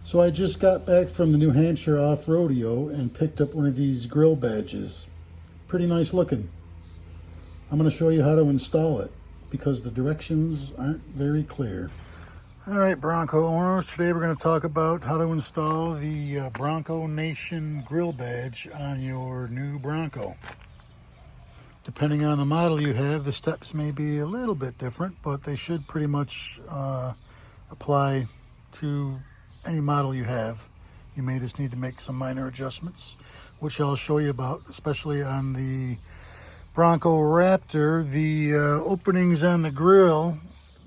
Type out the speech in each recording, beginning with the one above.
So I just got back from the New Hampshire off-rodeo and picked up one of these grill badges. Pretty nice looking. I'm going to show you how to install it because the directions aren't very clear. All right, Bronco owners, today we're going to talk about how to install the Bronco Nation grill badge on your new Bronco. Depending on the model you have, the steps may be a little bit different, but they should pretty much apply to any model you have. You may just need to make some minor adjustments, which I'll show you about, especially on the Bronco Raptor. The openings on the grill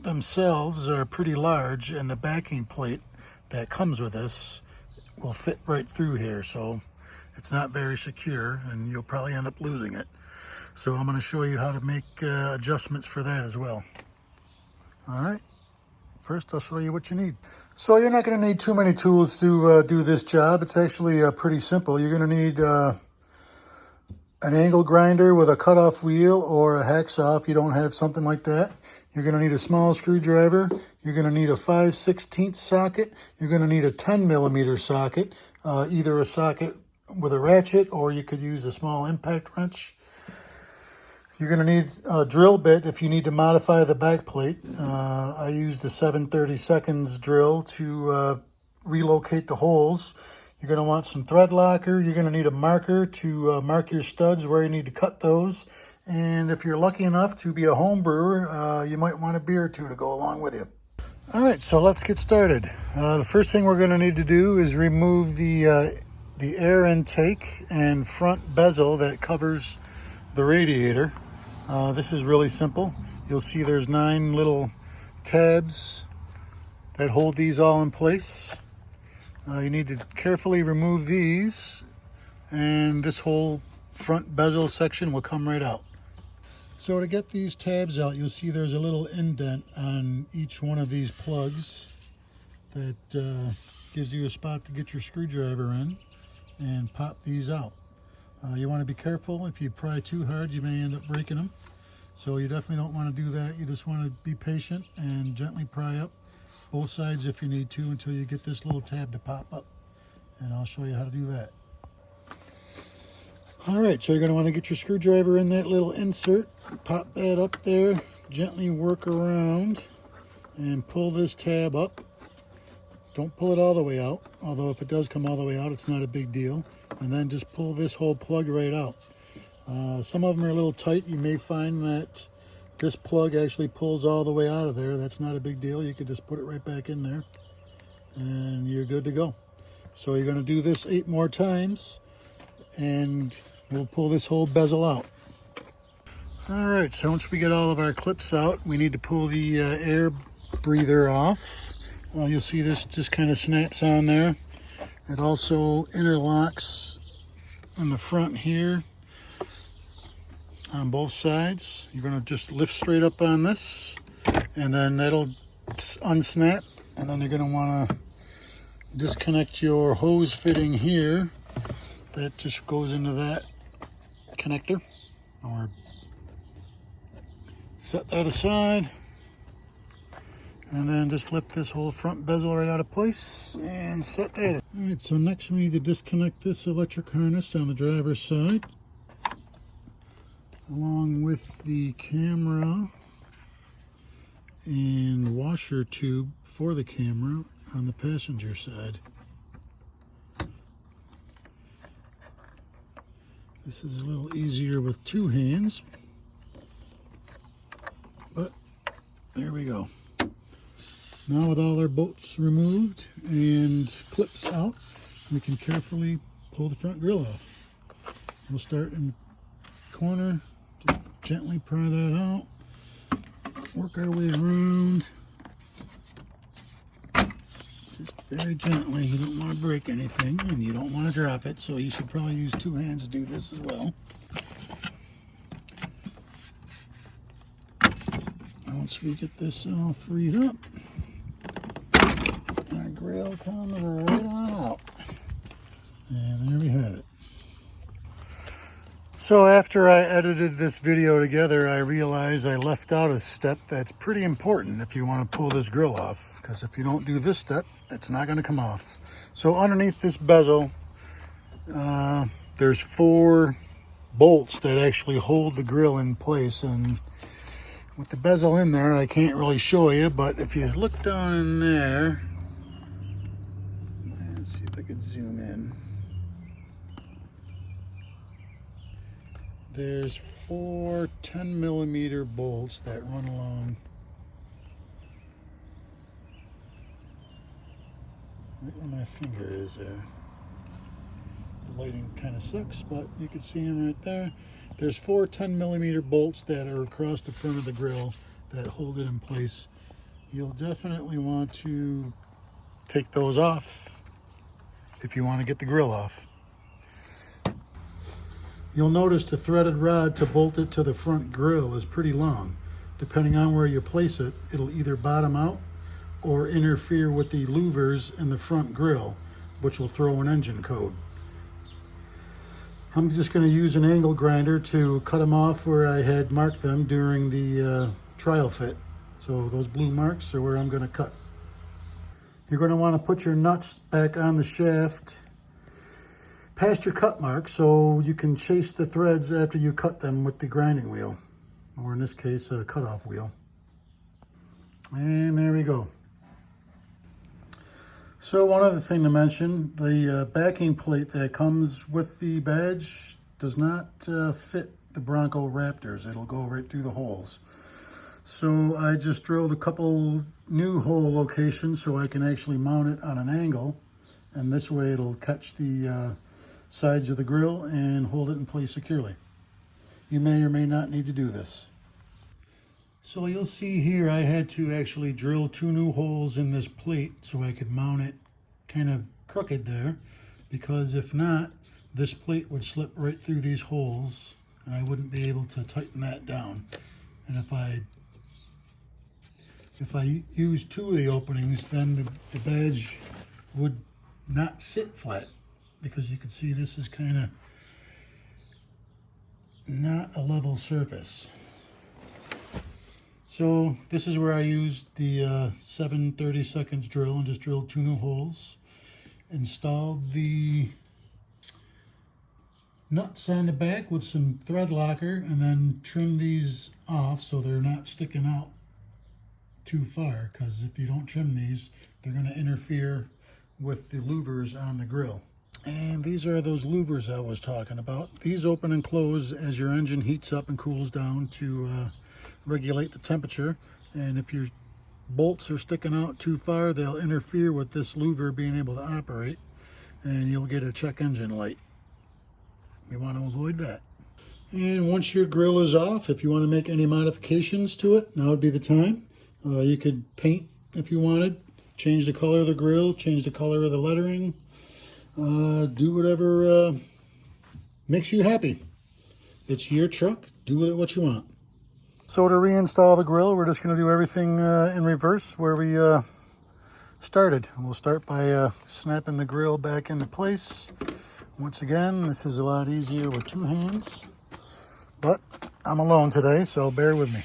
themselves are pretty large, and the backing plate that comes with this will fit right through here, so it's not very secure and you'll probably end up losing it. So I'm going to show you how to make adjustments for that as well. All right. First, I'll show you what you need. So you're not going to need too many tools to do this job. It's actually pretty simple. You're going to need an angle grinder with a cutoff wheel or a hacksaw if you don't have something like that. You're going to need a small screwdriver. You're going to need a 5/16 socket. You're going to need a 10mm socket, either a socket with a ratchet or you could use a small impact wrench. You're going to need a drill bit if you need to modify the back plate. I used a 7/32 drill to relocate the holes. You're going to want some thread locker. You're going to need a marker to mark your studs where you need to cut those. And if you're lucky enough to be a home brewer, you might want a beer or two to go along with you. All right, so let's get started. The first thing we're going to need to do is remove the air intake and front bezel that covers the radiator. This is really simple. You'll see there's 9 little tabs that hold these all in place. You need to carefully remove these, and this whole front bezel section will come right out. So to get these tabs out, you'll see there's a little indent on each one of these plugs that gives you a spot to get your screwdriver in and pop these out. You want to be careful. If you pry too hard, you may end up breaking them. So you definitely don't want to do that. You just want to be patient and gently pry up both sides if you need to until you get this little tab to pop up. And I'll show you how to do that. All right, so you're going to want to get your screwdriver in that little insert, pop that up there, gently work around and pull this tab up. Don't pull it all the way out, although if it does come all the way out, it's not a big deal. And then just pull this whole plug right out. Some of them are a little tight. You may find that this plug actually pulls all the way out of there. That's not a big deal. You could just put it right back in there and you're good to go. So you're going to do this 8 more times and we'll pull this whole bezel out. All right, so once we get all of our clips out, we need to pull the air breather off. Well, you'll see this just kind of snaps on there. It also interlocks in the front here on both sides. You're going to just lift straight up on this and then that'll unsnap, and then you're going to want to disconnect your hose fitting here. That just goes into that connector, or set that aside. And then just lift this whole front bezel right out of place and set that. All right, so next we need to disconnect this electric harness on the driver's side, along with the camera and washer tube for the camera on the passenger side. This is a little easier with 2 hands, but there we go. Now with all our bolts removed and clips out, we can carefully pull the front grill off. We'll start in the corner, just gently pry that out, work our way around, just very gently. You don't want to break anything and you don't want to drop it, so you should probably use 2 hands to do this as well. Once we get this all freed up, our grill comes right on out. And there we have it. So after I edited this video together, I realized I left out a step that's pretty important if you want to pull this grill off. Because if you don't do this step, it's not going to come off. So underneath this bezel, there's 4 bolts that actually hold the grill in place. And with the bezel in there, I can't really show you, but if you look down in there, let's see if I can zoom in. There's 4 10mm bolts that run along right where my finger is there. The lighting kind of sucks, but you can see them right there. There's 4 10mm bolts that are across the front of the grill that hold it in place. You'll definitely want to take those off if you want to get the grill off. You'll notice the threaded rod to bolt it to the front grill is pretty long. Depending on where you place it, it'll either bottom out or interfere with the louvers in the front grill, which will throw an engine code. I'm just going to use an angle grinder to cut them off where I had marked them during the trial fit. So those blue marks are where I'm going to cut. You're going to want to put your nuts back on the shaft past your cut mark so you can chase the threads after you cut them with the grinding wheel, or in this case a cutoff wheel. And there we go. So one other thing to mention, the backing plate that comes with the badge does not fit the Bronco Raptors. It'll go right through the holes. So I just drilled a couple new hole locations so I can actually mount it on an angle, and this way it'll catch the sides of the grill and hold it in place securely. You may or may not need to do this. So you'll see here I had to actually drill 2 new holes in this plate so I could mount it kind of crooked there, because if not, this plate would slip right through these holes and I wouldn't be able to tighten that down. And if I use 2 of the openings, then the badge would not sit flat, because you can see this is kind of not a level surface. So this is where I used the 7/32 drill and just drilled 2 new holes. Installed the nuts on the back with some thread locker, and then trim these off so they're not sticking out too far, because if you don't trim these, they're going to interfere with the louvers on the grill. And these are those louvers I was talking about. These open and close as your engine heats up and cools down to regulate the temperature. And if your bolts are sticking out too far, they'll interfere with this louver being able to operate, and you'll get a check engine light. You want to avoid that. And once your grill is off, if you want to make any modifications to it, now would be the time. You could paint if you wanted, change the color of the grill, change the color of the lettering. Do whatever makes you happy. It's your truck. Do with it what you want. So to reinstall the grill, we're just going to do everything in reverse where we started. We'll start by snapping the grill back into place. Once again, this is a lot easier with 2 hands, but I'm alone today, so bear with me.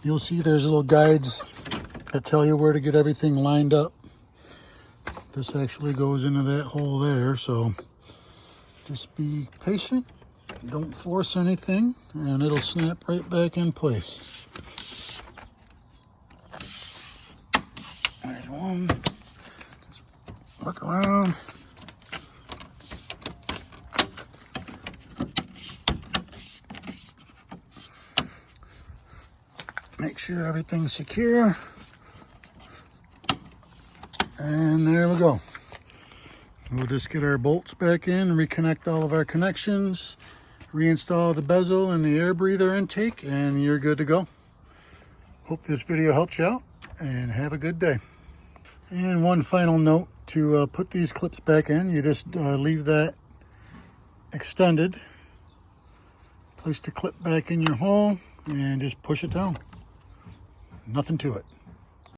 You'll see there's little guides that tell you where to get everything lined up. This actually goes into that hole there, so just be patient. Don't force anything, and it'll snap right back in place. There's one. Just work around. Make sure everything's secure. And there we go. We'll just get our bolts back in, reconnect all of our connections, reinstall the bezel and the air breather intake, and you're good to go. Hope this video helped you out, and have a good day. And one final note, to put these clips back in, you just leave that extended, place the clip back in your hole, and just push it down. Nothing to it.